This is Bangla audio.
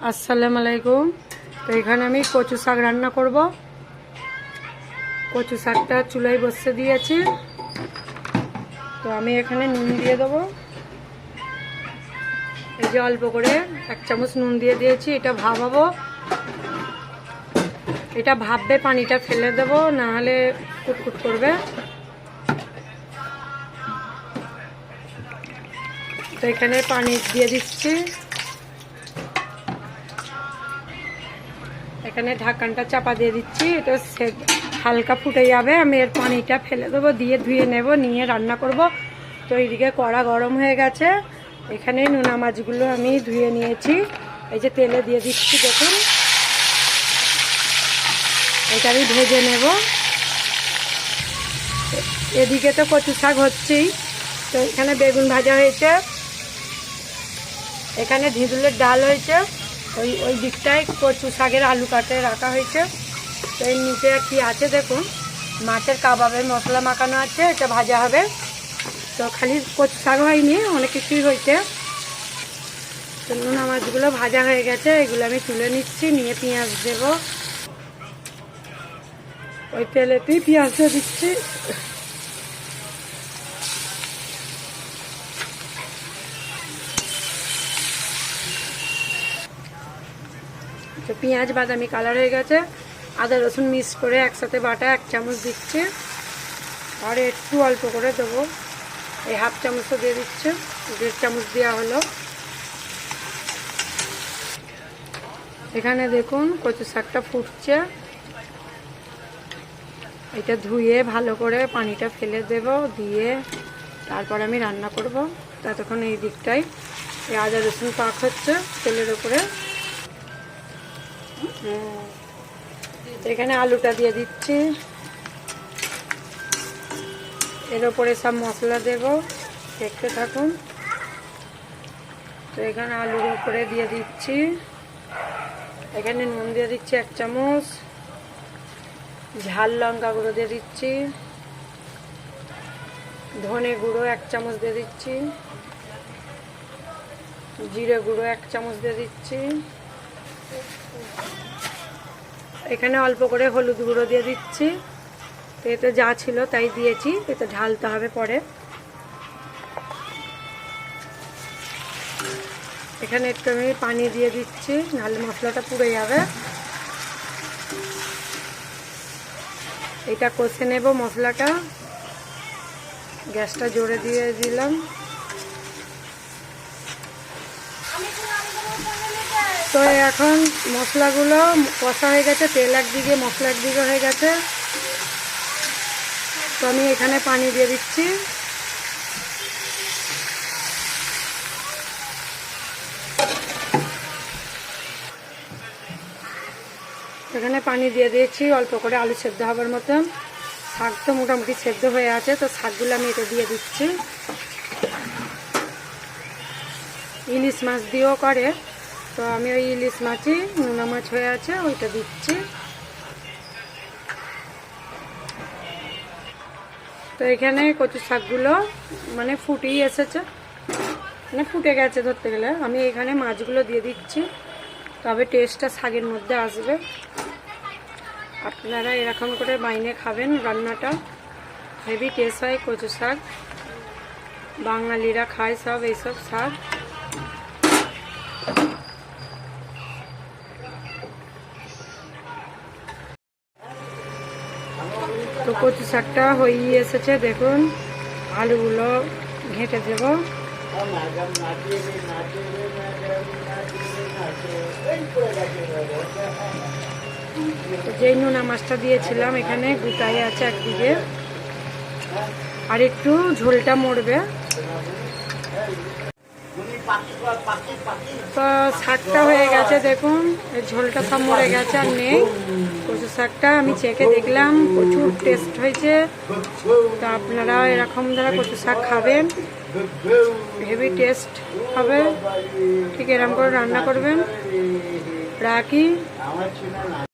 আসসালামু আলাইকুম। তো এখানে আমি কচু শাক রান্না করব। কচু শাকটা চুলায় বসিয়ে দিয়েছি। তো আমি এখানে নুন দিয়ে দেবো। এই যে অল্প করে 1 চামচ নুন দিয়ে দিয়েছি। এটা ভাপাবো, এটা ভাপবে, পানিটা ফেলে দেবো, না হলে কুটকুট করবে। তো এখানে পানি দিয়ে দিচ্ছি। এখানে ঢাকনটা চাপা দিয়ে দিচ্ছি। এটা হালকা ফুটে যাবে, আমি এর পানিটা ফেলে দেবো, দিয়ে ধুয়ে নেব, নিয়ে রান্না করব। তো এইদিকে কড়া গরম হয়ে গেছে। এখানে নোনা মাছগুলো আমি ধুয়ে নিয়েছি। এই যে তেলে দিয়ে দিচ্ছি, দেখুন। এটা আমি ভেজে নেব। এদিকে তো কচু শাক হচ্ছেই। তো এখানে বেগুন ভাজা হয়েছে, এখানে ঢিঁড়ুলের ডাল হয়েছে, ওই দিকটায় কচু শাকের আলু কাটে রাখা হয়েছে। তো এর নিচে কি আছে দেখুন, মাছের কাবাবের মশলা মাখানো আছে, এটা ভাজা হবে। তো খালি কচু শাক হয়নি, অনেক কিছুই হয়েছে। তো নোনা মাছগুলো ভাজা হয়ে গেছে, এগুলো আমি তুলে নিচ্ছি, নিয়ে পেঁয়াজ দেব। ওই তেলেতেই পেঁয়াজ দিয়ে দিচ্ছি। তো পেঁয়াজ বাদামি কালার হয়ে গেছে। আদা রসুন মিক্স করে একসাথে বাটা 1 চামচ দিচ্ছে, আর একটু অল্প করে দেবো। এই 1/2 চামচও দিয়ে দিচ্ছে, 1.5 চামচ দেওয়া হলো। এখানে দেখুন কচু শাকটা ফুটছে। এটা ধুয়ে ভালো করে পানিটা ফেলে দেব, দিয়ে তারপর আমি রান্না করব। ততক্ষণ এই দিকটায় এই আদা রসুন পাক হচ্ছে তেলের উপরে। এখানে আলুটা দিয়ে দিচ্ছি, এর উপরে সব মশলা দেব, দেখতে থাকুন। তো এখানে আলুর উপরে দিয়ে দিচ্ছি, এখানে নুন দিয়ে দিচ্ছি 1 চামচ, ঝাল লঙ্কা গুঁড়ো দিয়ে দিচ্ছি, ধনে গুঁড়ো 1 চামচ দিয়ে দিচ্ছি, জিরে গুঁড়ো 1 চামচ দিয়ে দিচ্ছি। এখানে অল্প করে হলুদ গুঁড়ো দিয়ে দিচ্ছি। তো এতে যা ছিল তাই দিয়েছি, এতে ঢালতে হবে পরে। এখানে একটু আমি পানি দিয়ে দিচ্ছি, নাহলে মশলাটা পুড়ে যাবে। এটা কষে নেব মশলাটা। গ্যাসটা জোরে দিয়ে দিলাম। তো এখন মশলাগুলো কষা হয়ে গেছে, তেল একদিকে মশলা একদিকে হয়ে গেছে। তো আমি এখানে পানি দিয়ে দিচ্ছি। এখানে পানি দিয়ে দিয়েছি অল্প করে, আলু সেদ্ধ হবার মতন। শাক তো মোটামুটি সেদ্ধ হয়ে আছে, তো শাকগুলো আমি এটা দিয়ে দিচ্ছি। ইলিশ মাছ দিয়েও করে, তো আমি ওই ইলিশ মাছই, নোনা মাছ হয়ে আছে, ওইটা দিচ্ছি। তো এখানে কচু শাকগুলো মানে ফুটেই এসেছে, মানে ফুটে গেছে ধরতে গেলে। আমি এখানে মাছগুলো দিয়ে দিচ্ছি, তবে টেস্টটা শাকের মধ্যে আসবে। আপনারা এরকম করে বাইনে খাবেন, রান্নাটা হেভি টেস্ট হয়। কচু শাক বাঙালিরা খায় সব, এইসব শাক। তো কচু শাকটা হয়ে এসেছে, দেখুন। আলুগুলো ঘেঁটে দেব। যেই নোনা মাছটা দিয়েছিলাম এখানে গোটাই আছে একদিকে, আর একটু ঝোলটা মরবে। তো শাকটা হয়ে গেছে, দেখুন। এই ঝোলটা সব মরে গেছে, আর নেই। কচু শাকটা আমি চেখে দেখলাম, প্রচুর টেস্ট হয়েছে। তো আপনারা এরকম দ্বারা কচু শাক খাবেন, হেভি টেস্ট হবে। ঠিক এরকম করে রান্না করবেন। রাখি।